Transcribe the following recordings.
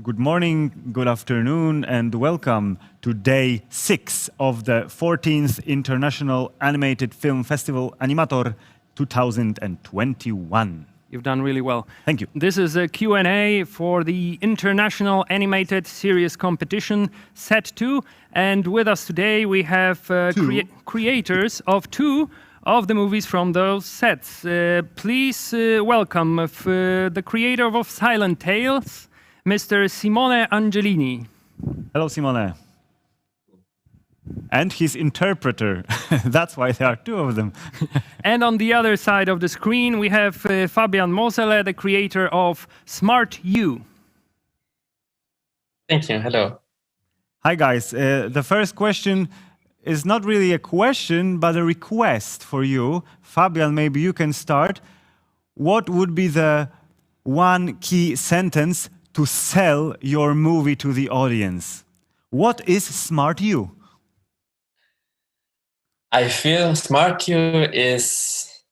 Good morning, good afternoon, and welcome to day 6 of the 14th International Animated Film Festival Animator 2021. You've done really well. Thank you. This is a Q&A for the International Animated Series Competition Set 2. And with us today we have creators of 2 of the movies from those sets. Please welcome the creator of Silent Tales, Mr. Simone Angelini. Hello, Simone. And his interpreter. That's why there are 2 of them. And on the other side of the screen, we have Fabian Mosele, the creator of Smart You. Thank you. Hello. Hi, guys. The first question is not really a question, but a request for you. Fabian, maybe you can start. What would be the one key sentence to sell your movie to the audience? What is Smart You? I feel Smart You is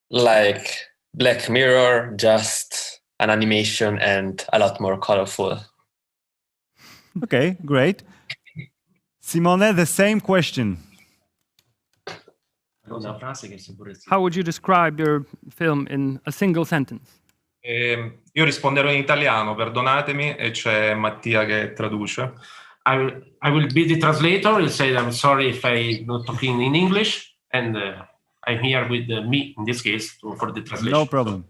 like Black Mirror, just an animation and a lot more colorful. Okay, great. Simone, the same question. How would you describe your film in a single sentence? Io risponderò in italiano, perdonatemi, e c'è Mattia che traduce. I will be the translator. He'll say, I'm sorry if I'm not talking in English, and I'm here with me, in this case, for the translation. No problem.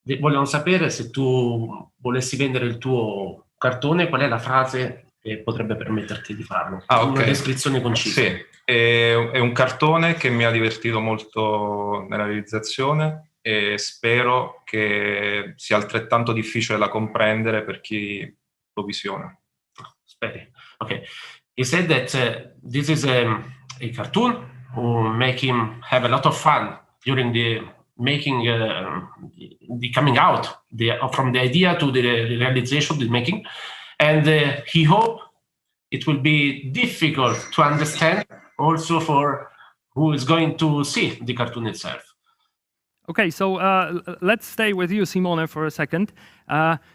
Vogliono sapere se tu volessi vendere il tuo cartone, qual è la frase che potrebbe permetterti di farlo. Okay. Una descrizione concisa. Sì, è un cartone che mi ha divertito molto nella realizzazione e spero che sia altrettanto difficile da comprendere per chi lo visiona. Okay. He said that this is a cartoon who make him have a lot of fun during the making, the coming out from the idea to the realization, the making, and he hope it will be difficult to understand also for who is going to see the cartoon itself. Okay, so let's stay with you, Simone, for a second.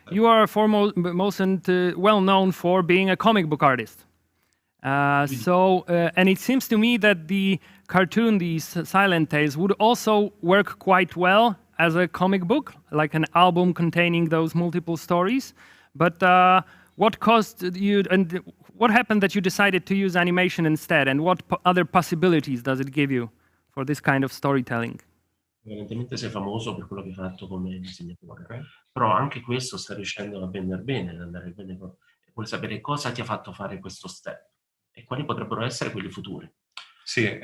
You are foremost and well known for being a comic book artist. And it seems to me that the cartoon, these Silent Tales, would also work quite well as a comic book, like an album containing those multiple stories. But what caused you, and what happened that you decided to use animation instead? And what other possibilities does it give you for this kind of storytelling? Evidentemente sei famoso per quello che hai fatto come disegnatore, però anche questo sta riuscendo a vendere bene, ad andare bene. Vuoi sapere cosa ti ha fatto fare questo step e quali potrebbero essere quelli futuri? Sì,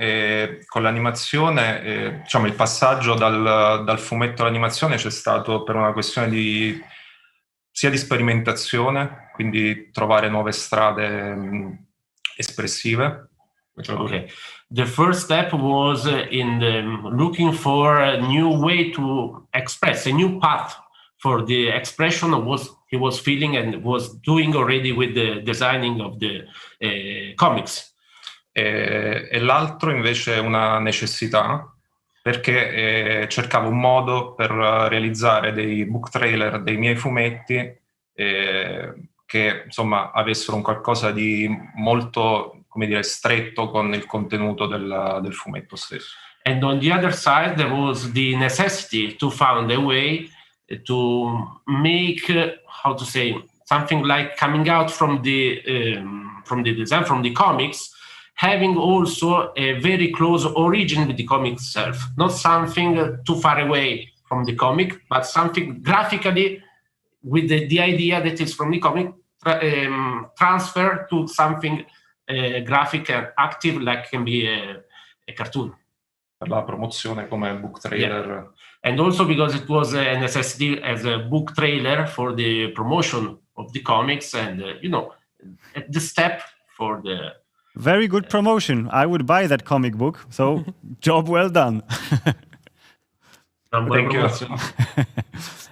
con l'animazione, diciamo, il passaggio dal fumetto all'animazione c'è stato per una questione sia di sperimentazione, quindi trovare nuove strade espressive. Okay. The first step was in looking for a new way to express, a new path for the expression of what he was feeling and was doing already with the designing of the comics. E l'altro invece è una necessità, perché cercavo un modo per realizzare dei book trailer dei miei fumetti che insomma avessero un qualcosa di molto, come dire, stretto con il contenuto del fumetto stesso. And on the other side, there was the necessity to find a way to make, how to say, something like coming out from the design, from the comics, having also a very close origin with the comic itself. Not something too far away from the comic, but something graphically with the idea that is from the comic transfer to something graphic and active, like can be a cartoon. Per la promozione come book trailer. Yeah. And also because it was a necessity as a book trailer for the promotion of the comics and, the step for the... Very good promotion. I would buy that comic book, so job well done. Thank you.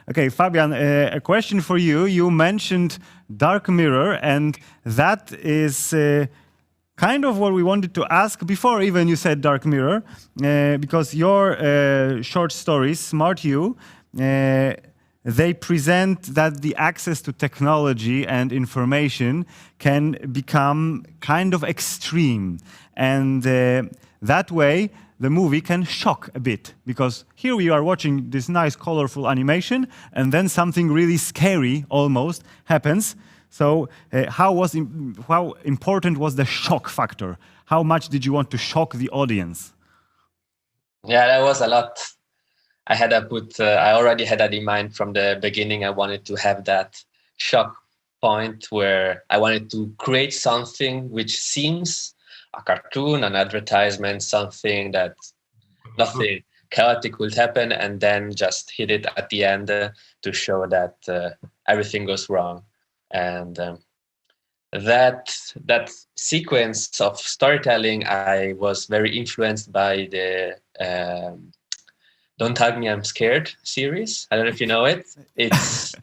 Okay, Fabian, a question for you. You mentioned Dark Mirror, and that is kind of what we wanted to ask before even you said Dark Mirror, because your short stories, Smart You, they present that the access to technology and information can become kind of extreme. And that way, the movie can shock a bit, because here we are watching this nice, colorful animation, and then something really scary almost happens. So how important was the shock factor? How much did you want to shock the audience? Yeah, that was a lot. I already had that in mind from the beginning. I wanted to have that shock point where I wanted to create something which seems a cartoon, an advertisement, something that nothing chaotic will happen, and then just hit it at the end to show that everything goes wrong. And that sequence of storytelling, I was very influenced by the Don't Hug Me, I'm Scared series. I don't know if you know it. It's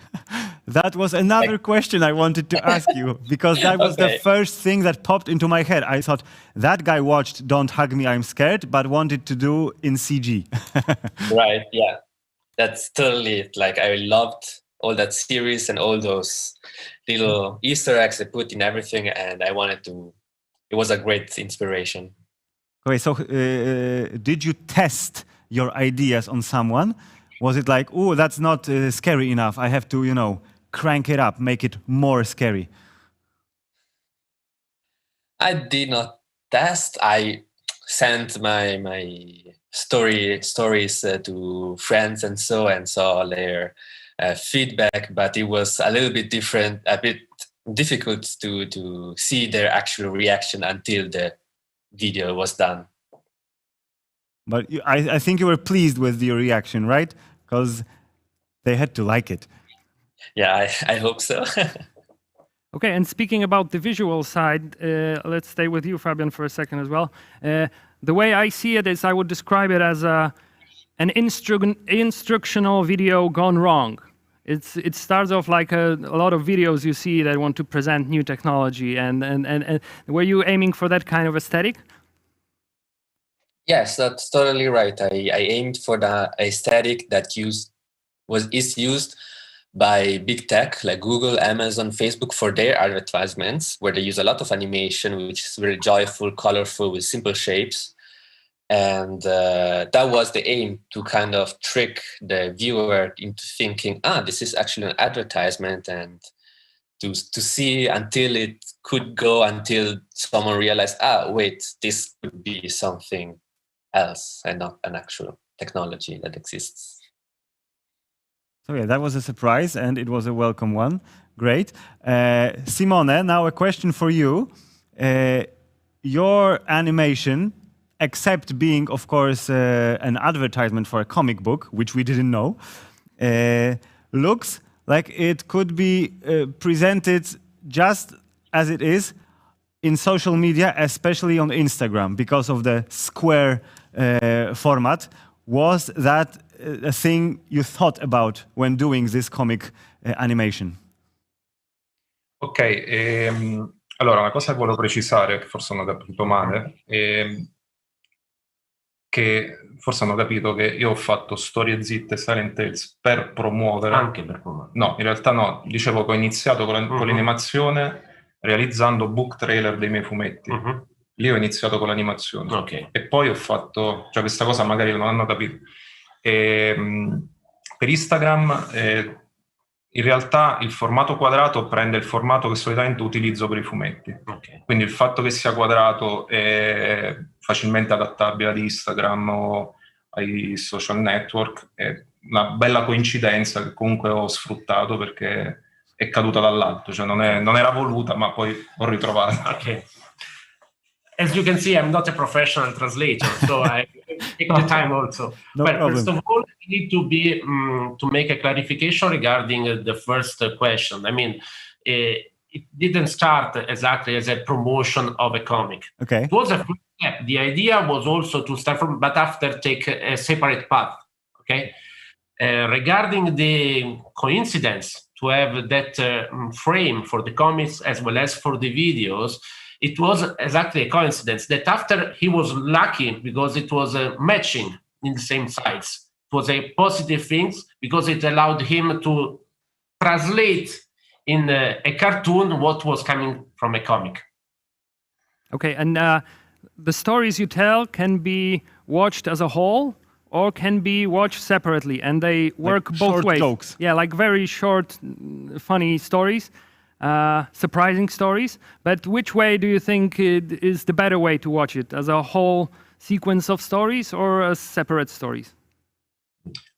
that was another question I wanted to ask you, because that was the first thing that popped into my head. I thought that guy watched Don't Hug Me, I'm Scared, but wanted to do in CG. Right, yeah. That's totally it. Like, I loved all that series and all those little Easter eggs they put in everything, and I wanted to, it was a great inspiration. Okay, so did you test your ideas on someone? Was it like, oh, that's not scary enough, I have to, you know, crank it up, make it more scary? I did not test. I sent my stories to friends and saw their feedback, but it was a little bit different, a bit difficult to see their actual reaction until the video was done. But I think you were pleased with your reaction, right? Because they had to like it. Yeah, I hope so. Okay, and speaking about the visual side, let's stay with you, Fabian, for a second as well. The way I see it is I would describe it as an instructional video gone wrong. It starts off like a lot of videos you see that want to present new technology, and were you aiming for that kind of aesthetic? Yes, that's totally right. I aimed for the aesthetic that is used by big tech like Google, Amazon, Facebook for their advertisements, where they use a lot of animation, which is very joyful, colorful, with simple shapes. And that was the aim, to kind of trick the viewer into thinking, this is actually an advertisement, and to see until it could go until someone realized, wait, this could be something else and not an actual technology that exists. So yeah, that was a surprise, and it was a welcome one. Great. Simone, now a question for you. Your animation, except being, of course, an advertisement for a comic book, which we didn't know, looks like it could be presented just as it is in social media, especially on Instagram, because of the square format. Was that a thing you thought about when doing this comic animation? Ok, allora una cosa che volevo precisare, che forse hanno capito male, che forse hanno capito che io ho fatto Storie Zitte e Silent Tales per promuovere. Anche per promuovere. No, in realtà no, dicevo che ho iniziato con l'animazione realizzando book trailer dei miei fumetti. Lì ho iniziato con l'animazione. Okay. E poi ho fatto, cioè questa cosa magari non hanno capito. Per Instagram in realtà il formato quadrato prende il formato che solitamente utilizzo per i fumetti. Okay. Quindi il fatto che sia quadrato è facilmente adattabile ad Instagram o ai social network, è una bella coincidenza che comunque ho sfruttato perché è caduta dall'alto, cioè non era voluta, ma poi ho ritrovato. Okay. As you can see, I'm not a professional translator, so I take the time also. No But problem. first of all, we need to be to make a clarification regarding the first question. I mean, it didn't start exactly as a promotion of a comic. Okay. It was a first step. The idea was also to start from, but after take a separate path. Okay. Regarding the coincidence to have that frame for the comics as well as for the videos, it was exactly a coincidence that after he was lucky because it was matching in the same sides. It was a positive thing because it allowed him to translate in a cartoon what was coming from a comic. Okay, and the stories you tell can be watched as a whole or can be watched separately, and they work Like both short ways. jokes. Yeah, like very short, funny stories, surprising stories. But which way do you think it is the better way to watch it? As a whole sequence of stories or as separate stories?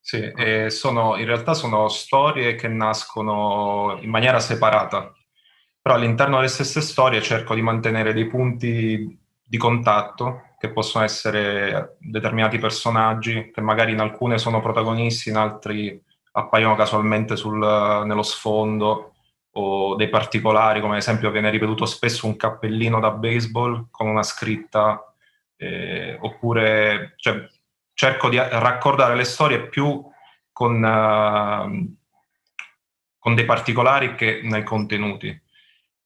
Sì, in realtà sono storie che nascono in maniera separata, però all'interno delle stesse storie cerco di mantenere dei punti di contatto che possono essere determinati personaggi, che magari in alcune sono protagonisti, in altri appaiono casualmente nello sfondo, o dei particolari, come ad esempio viene ripetuto spesso un cappellino da baseball con una scritta, oppure cioè, cerco di raccordare le storie più con dei particolari che nei contenuti,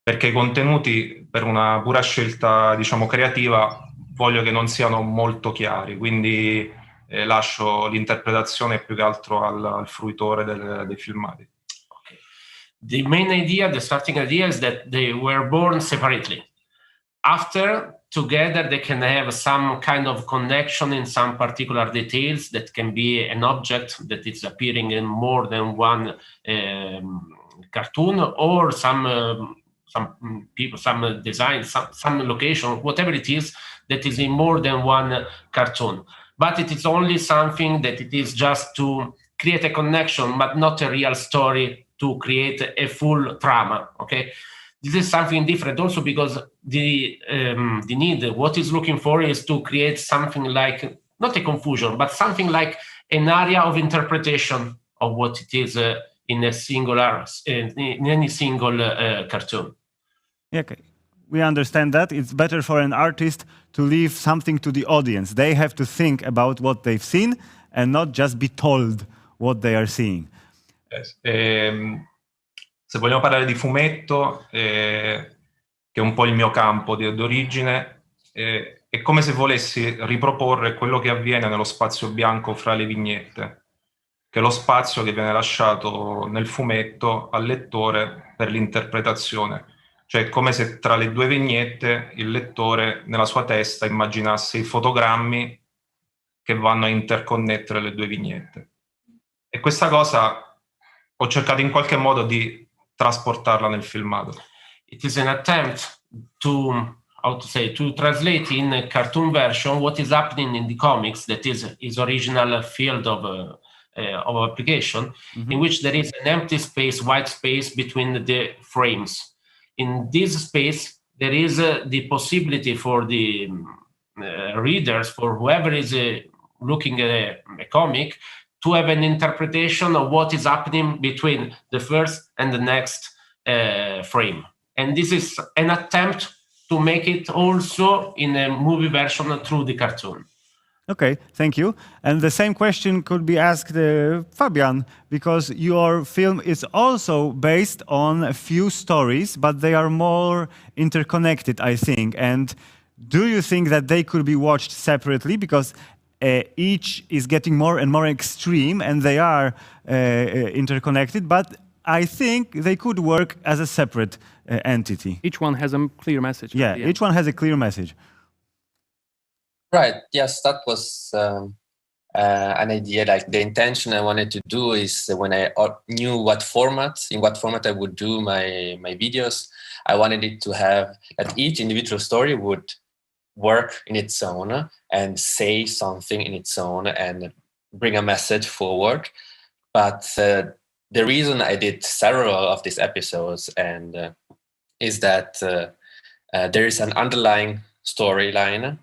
perché i contenuti, per una pura scelta, diciamo, creativa, voglio che non siano molto chiari, quindi lascio l'interpretazione più che altro al fruitore dei filmati. Okay. The main idea, the starting idea, is that they were born separately. After, together, they can have some kind of connection in some particular details that can be an object that is appearing in more than one cartoon, or some people, some design, some location, whatever it is that is in more than one cartoon. But it is only something that it is just to create a connection, but not a real story to create a full drama, okay? This is something different also because the need, what is looking for is to create something like, not a confusion, but something like an area of interpretation of what it is in any single cartoon. Yeah, okay. We understand that. It's better for an artist to leave something to the audience. They have to think about what they've seen and not just be told what they are seeing. Yes. Se vogliamo parlare di fumetto, che è un po' il mio campo d'origine, è come se volessi riproporre quello che avviene nello spazio bianco fra le vignette, che è lo spazio che viene lasciato nel fumetto al lettore per l'interpretazione. Cioè è come se tra le due vignette il lettore nella sua testa immaginasse i fotogrammi che vanno a interconnettere le due vignette. E questa cosa ho cercato in qualche modo di trasportarla nel filmato. It is an attempt to, to translate in a cartoon version what is happening in the comics, that is his original field of application, in which there is an empty space, white space between the frames. In this space, there is the possibility for the readers, for whoever is looking at a comic, to have an interpretation of what is happening between the first and the next frame. And this is an attempt to make it also in a movie version through the cartoon. Okay, thank you. And the same question could be asked Fabian, because your film is also based on a few stories, but they are more interconnected, I think. And do you think that they could be watched separately? Because each is getting more and more extreme, and they are interconnected, but I think they could work as a separate entity. Each one has a clear message. Yeah, each one has a clear message. Right. Yes, that was an idea. Like the intention I wanted to do is when I knew in what format I would do my videos, I wanted it to have that each individual story would work in its own and say something in its own and bring a message forward. But the reason I did several of these episodes is that there is an underlying storyline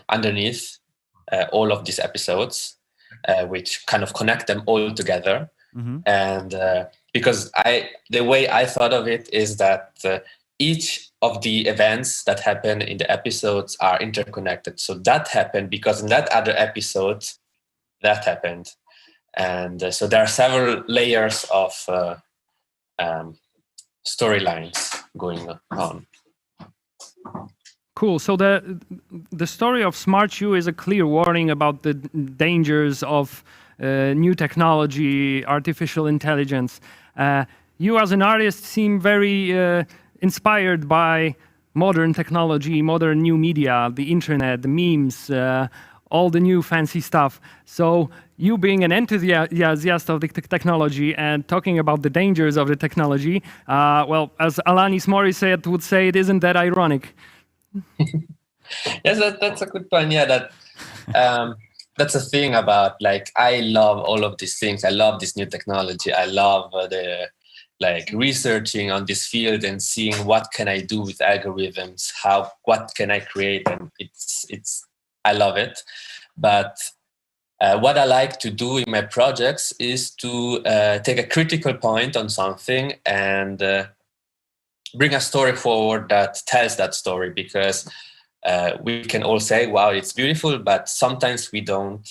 underneath all of these episodes, which kind of connect them all together. Mm-hmm. And because the way I thought of it is that each of the events that happen in the episodes are interconnected. So that happened because in that other episode, that happened. And so there are several layers of storylines going on. Cool. So the story of Smart Shoe is a clear warning about the dangers of new technology, artificial intelligence. You as an artist seem very inspired by modern technology, modern new media, the internet, the memes, all the new fancy stuff. So you being an enthusiast of the technology and talking about the dangers of the technology, well, as Alanis Morissette would say, it isn't that ironic. Yes, that's a good point. Yeah, that's a thing about, like, I love all of these things. I love this new technology. I love researching on this field and seeing what can I do with algorithms, what can I create, and I love it. But what I like to do in my projects is to take a critical point on something and bring a story forward that tells that story, because we can all say, wow, it's beautiful, but sometimes we don't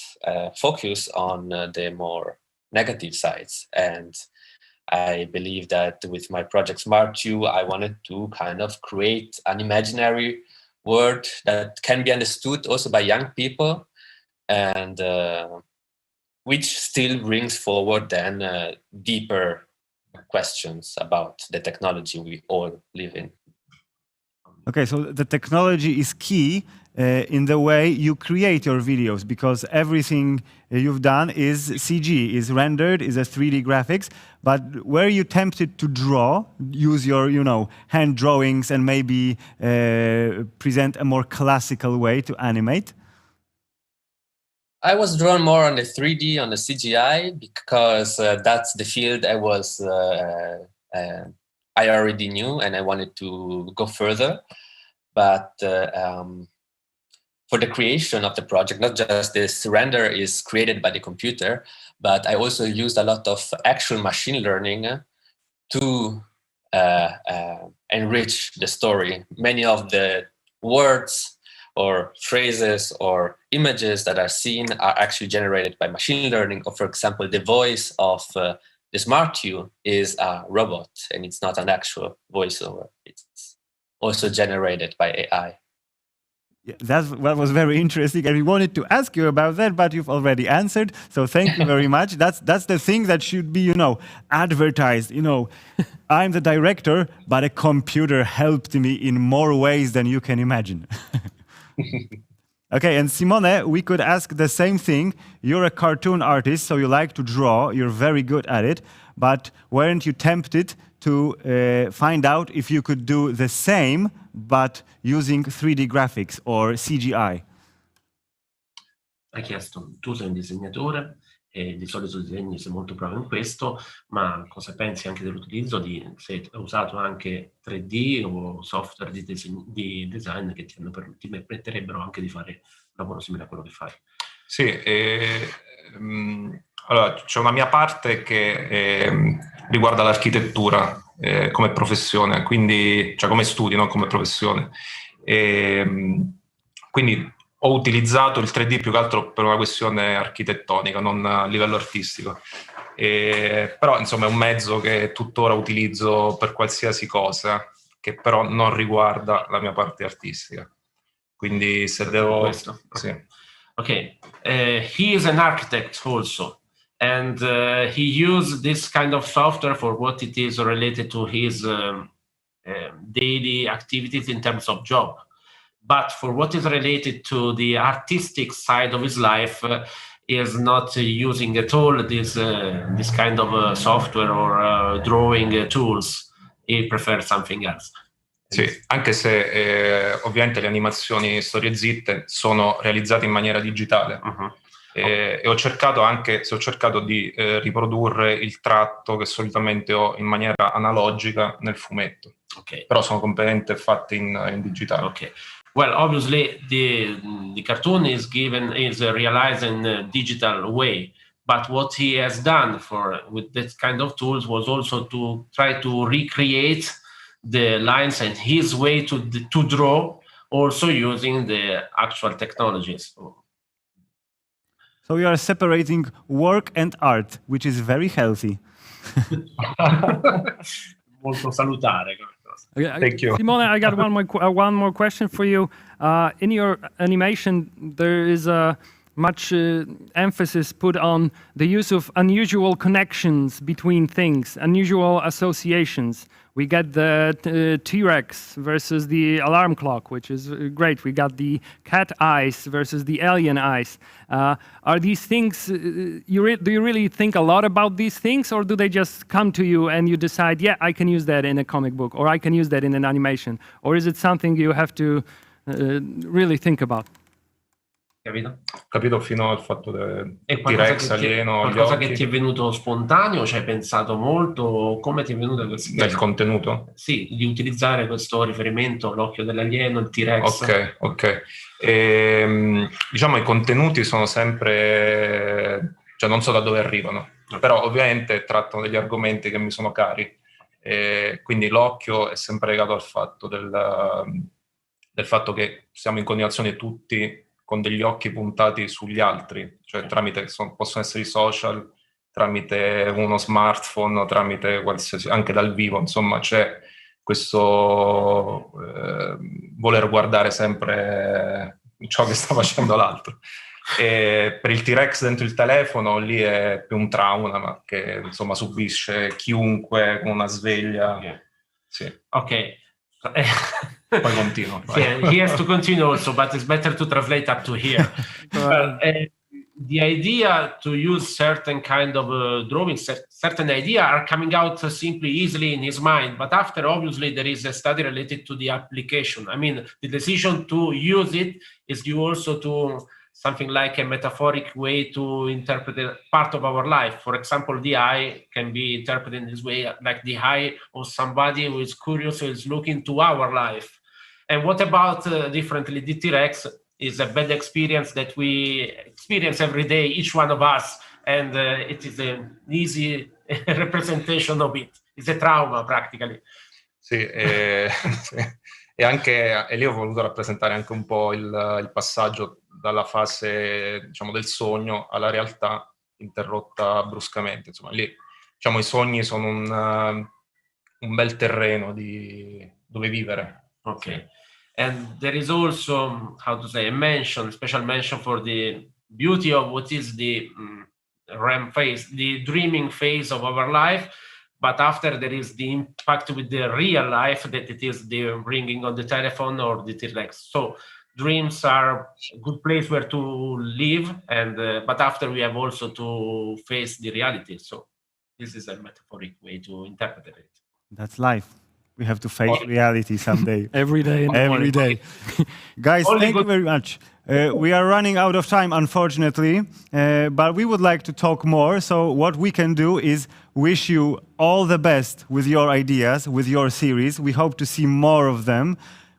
focus on the more negative sides. And I believe that with my project Smart You, I wanted to kind of create an imaginary world that can be understood also by young people, and which still brings forward then deeper questions about the technology we all live in. Okay, so the technology is key in the way you create your videos, because everything you've done is CG, is rendered, is a 3D graphics. But were you tempted to draw, use your, hand drawings and maybe present a more classical way to animate? I was drawn more on the 3D, on the CGI, because that's the field I already knew and I wanted to go further. But for the creation of the project, not just this render is created by the computer, but I also used a lot of actual machine learning to enrich the story. Many of the words or phrases or images that are seen are actually generated by machine learning. Or, for example, the voice of the Smart You is a robot, and it's not an actual voiceover. It's also generated by AI. Yeah, that was very interesting, and we wanted to ask you about that, but you've already answered. So thank you very much. That's the thing that should be, advertised. I'm the director, but a computer helped me in more ways than you can imagine. Okay, and Simone, we could ask the same thing. You're a cartoon artist, so you like to draw. You're very good at it. But weren't you tempted to find out if you could do the same, but using 3D graphics or CGI? Ha chiesto, tu sei un disegnatore e di solito disegni, sei molto bravo in questo, ma cosa pensi anche dell'utilizzo se hai usato anche 3D o software di design che ti permetterebbero anche di fare un lavoro simile a quello che fai? Sì, allora c'è una mia parte che riguarda l'architettura come professione, quindi, cioè come studio, non come professione. Quindi ho utilizzato il 3D più che altro per una questione architettonica, non a livello artistico. Però insomma è un mezzo che tuttora utilizzo per qualsiasi cosa, che però non riguarda la mia parte artistica. Quindi se devo... Questo? Sì. Okay, he is an architect also, and he used this kind of software for what it is related to his daily activities in terms of job. But for what is related to the artistic side of his life, is not using at all this kind of software or drawing tools. He prefers something else. Sì, anche se ovviamente le animazioni Storie Zitte sono realizzate in maniera digitale. E ho cercato di riprodurre il tratto che solitamente ho in maniera analogica nel fumetto. Okay. Però sono completamente fatte in digitale. Okay. Well, obviously the cartoon is realized in a digital way, but what he has done with this kind of tools was also to try to recreate the lines and his way to draw, also using the actual technologies. So you are separating work and art, which is very healthy. Molto salutare. Okay, Thank you. Simone, I got one more question for you. In your animation, there is a much emphasis put on the use of unusual connections between things, unusual associations. We get the T-Rex versus the alarm clock, which is great. We got the cat eyes versus the alien eyes. Are these things, do you really think a lot about these things, or do they just come to you and you decide, yeah, I can use that in a comic book, or I can use that in an animation? Or is it something you have to really think about? Capito? Capito fino al fatto del È T-Rex alieno, gli qualcosa occhi, che ti è venuto spontaneo, ci hai pensato molto, come ti è venuto questo? del contenuto? Sì, di utilizzare questo riferimento, l'occhio dell'alieno, il T-Rex. Ok. Diciamo i contenuti sono sempre, cioè non so da dove arrivano, però ovviamente trattano degli argomenti che mi sono cari, quindi l'occhio è sempre legato al fatto del fatto che siamo in continuazione tutti con degli occhi puntati sugli altri, cioè possono essere i social, tramite uno smartphone, tramite qualsiasi, anche dal vivo, insomma c'è questo voler guardare sempre ciò che sta facendo l'altro. E per il T-Rex dentro il telefono lì è più un trauma, ma che insomma subisce chiunque con una sveglia. Yeah. Sì. Ok. Poi continuo. Yeah, he has to continue also, but it's better to translate up to here. The idea to use certain kind of drawings, certain idea are coming out simply easily in his mind, but after obviously there is a study related to the application. I mean, the decision to use it is due also to something like a metaphoric way to interpret a part of our life. For example, the eye can be interpreted in this way, like the eye of somebody who is curious, who is looking to our life. And what about differently, the T-Rex is a bad experience that we experience every day, each one of us, and it is an easy representation of it. It's a trauma, practically. Sì, e lì ho voluto rappresentare anche un po' il passaggio dalla fase, diciamo, del sogno alla realtà interrotta bruscamente. Insomma, lì, diciamo, i sogni sono un bel terreno dove vivere. Okay. And there is also, how to say, a special mention for the beauty of what is the REM phase, the dreaming phase of our life. But after there is the impact with the real life, that it is the ringing on the telephone or the T-Rex. So dreams are a good place where to live, and but after we have also to face the reality. So this is a metaphoric way to interpret it. That's life. We have to face reality someday. Every day. Every day. Guys, thank you very much. We are running out of time, unfortunately, but we would like to talk more. So what we can do is wish you all the best with your ideas, with your series. We hope to see more of them.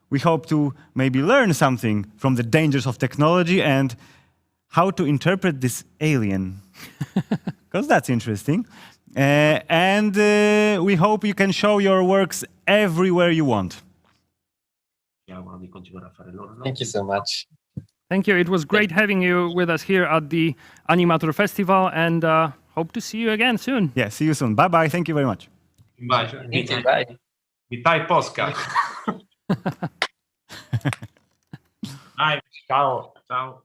We hope to maybe learn something from the dangers of technology and how to interpret this alien, because that's interesting. And we hope you can show your works everywhere you want. Thank you so much. Thank you. It was great having you with us here at the Animator Festival, and hope to see you again soon. Yeah, see you soon. Bye-bye. Thank you very much. Bye. Thank you. Bye. Witaj Polska. Bye. Ciao. Ciao.